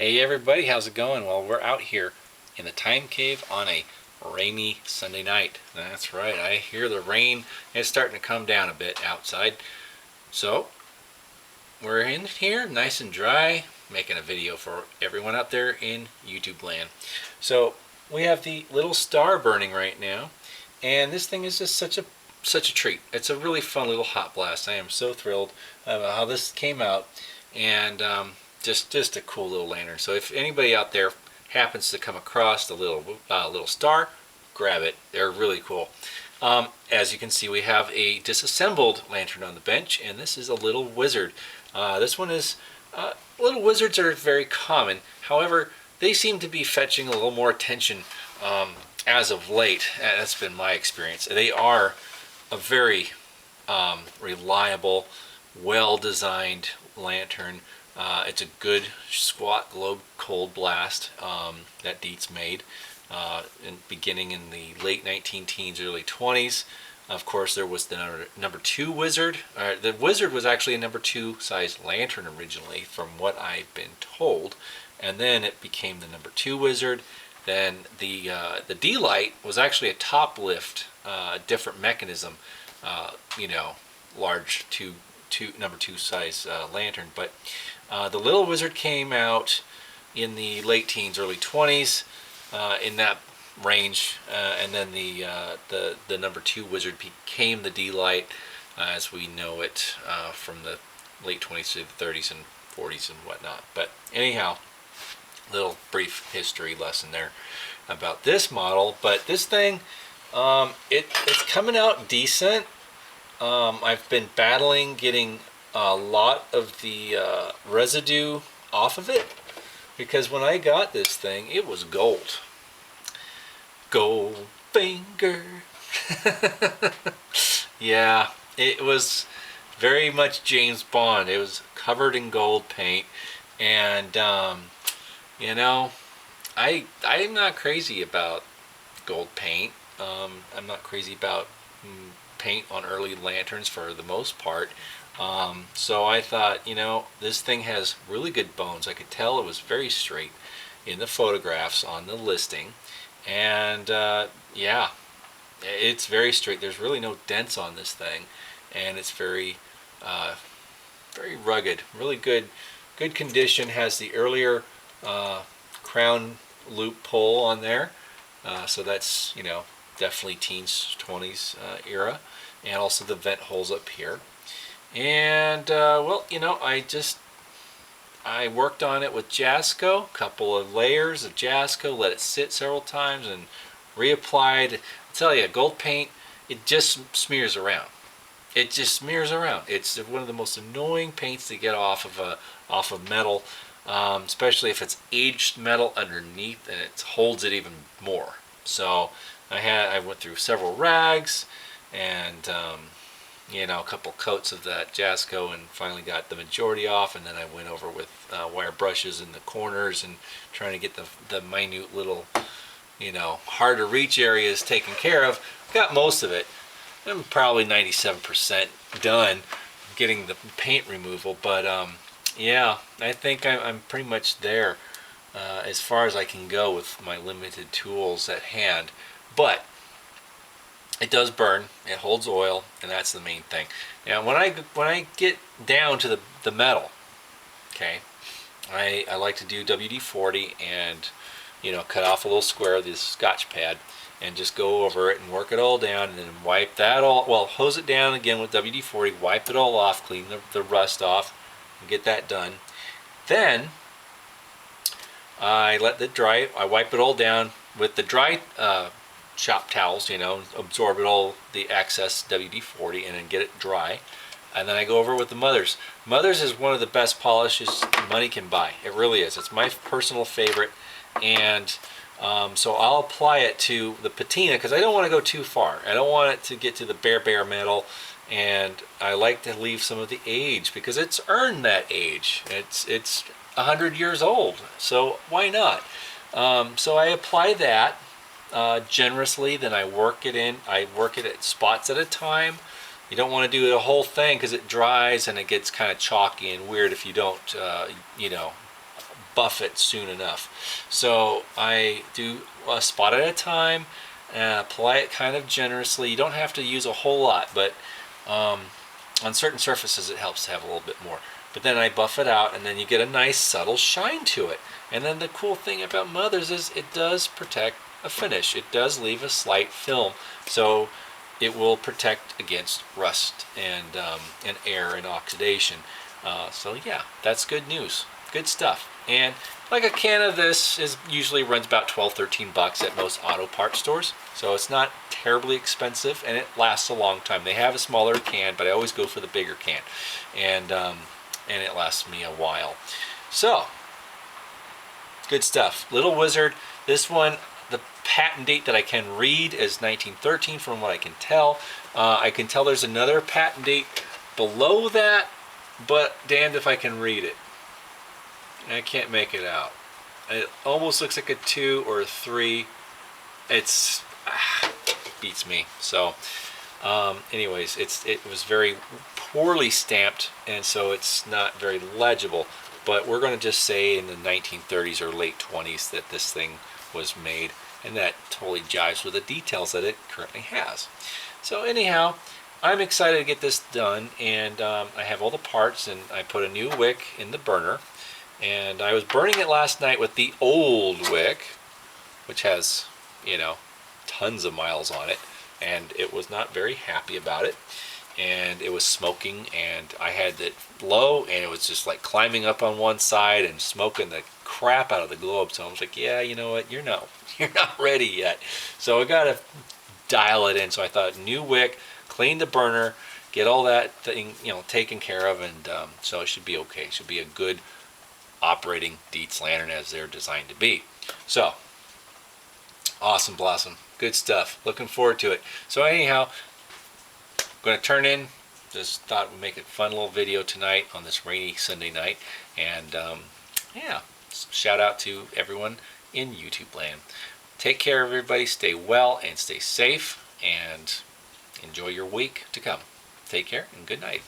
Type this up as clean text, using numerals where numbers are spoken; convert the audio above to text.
Hey everybody, how's it going? Well, we're out here in the time cave on a rainy Sunday night. That's right, I hear the rain. It's starting to come down a bit outside. So, we're in here nice and dry, making a video for everyone out there in YouTube land. So, we have the little star burning right now, and this thing is just such a treat. It's a really fun little hot blast. I am so thrilled about how this came out, and just a cool little lantern. So if anybody out there happens to come across the little star, grab it. They're really cool. As you can see, we have a disassembled lantern on the bench, and this is a little wizard. This one is little wizards are very common. However, they seem to be fetching a little more attention as of late. That's been my experience. They are a very reliable, well-designed lantern. It's a good squat globe cold blast that Dietz made beginning in the late 19 teens, early 20s. Of course, there was the number 2 wizard. The wizard was actually a number 2 size lantern originally, from what I've been told, and then it became the number 2 wizard. Then the D-light was actually a top lift, different mechanism, large number 2 size lantern. But the little wizard came out in the late teens, early 20s, in that range, and then the number 2 wizard became the D-light as we know it from the late 20s to the 30s and 40s and whatnot. But anyhow, little brief history lesson there about this model. But this thing, it's coming out decent. I've been battling getting a lot of the residue off of it, because when I got this thing, it was gold. Gold finger. Yeah, it was very much James Bond. It was covered in gold paint, and I'm not crazy about gold paint. I'm not crazy about paint on early lanterns for the most part. So I thought, this thing has really good bones. I could tell it was very straight in the photographs on the listing. And yeah, it's very straight. There's really no dents on this thing. And it's very rugged. Really good condition. Has the earlier crown loop pull on there. So that's, definitely teens, 20s era. And also the vent holes up here. And I worked on it with Jasco, a couple of layers of Jasco, let it sit several times, and reapplied. I tell you, gold paint, it just smears around. It just smears around. It's one of the most annoying paints to get off of metal, especially if it's aged metal underneath, and it holds it even more. So I went through several rags and a couple coats of that Jasco, and finally got the majority off. And then I went over with wire brushes in the corners and trying to get the minute little hard to reach areas taken care of. Got most of it. I'm probably 97% done getting the paint removal, but yeah, I think I'm pretty much there as far as I can go with my limited tools at hand. But it does burn, it holds oil, and that's the main thing. Now when I get down to the metal, okay, I like to do WD-40 and cut off a little square of this Scotch pad and just go over it and work it all down, and then wipe that hose it down again with WD-40, wipe it all off, clean the rust off, and get that done. Then I let it dry. I wipe it all down with the dry shop towels, absorb it all, the excess WD-40, and then get it dry. And then I go over with the Mothers. Mothers is one of the best polishes money can buy. It really is. It's my personal favorite. And so I'll apply it to the patina, because I don't want to go too far. I don't want it to get to the bare metal, and I like to leave some of the age, because it's earned that age. It's 100 years old, so why not? So I apply that generously, then I work it in. I work it at spots at a time. You don't want to do the whole thing, because it dries and it gets kind of chalky and weird if you don't buff it soon enough. So I do a spot at a time, apply it kind of generously. You don't have to use a whole lot, but on certain surfaces it helps to have a little bit more. But then I buff it out, and then you get a nice subtle shine to it. And then the cool thing about Mother's is it does protect a finish. It does leave a slight film, so it will protect against rust and air and oxidation. So yeah, that's good news. Good stuff. And like a can of this usually runs about 12, 13 bucks at most auto parts stores. So it's not terribly expensive, and it lasts a long time. They have a smaller can, but I always go for the bigger can. And it lasts me a while. So, good stuff. Little Wizard. This one, the patent date that I can read is 1913 from what I can tell. I can tell there's another patent date below that, but damned if I can read it. I can't make it out. It almost looks like a 2 or a 3. It's beats me. So anyways, it was very poorly stamped, and so it's not very legible. But we're going to just say in the 1930s or late 20s that this thing was made, and that totally jives with the details that it currently has. So anyhow, I'm excited to get this done, and I have all the parts, and I put a new wick in the burner. And I was burning it last night with the old wick, which has, tons of miles on it, and it was not very happy about it. And it was smoking, and I had it low, and it was just like climbing up on one side and smoking the crap out of the globe. So I was like, yeah, you know what, you're not ready yet. So I got to dial it in. So I thought, new wick, clean the burner, get all that thing, taken care of, and so it should be okay. It should be a good operating Dietz lantern as they're designed to be. So, awesome blossom. Good stuff. Looking forward to it. So anyhow, I'm going to turn in. Just thought we'd make a fun little video tonight on this rainy Sunday night. And yeah, shout out to everyone in YouTube land. Take care, everybody. Stay well and stay safe. And enjoy your week to come. Take care and good night.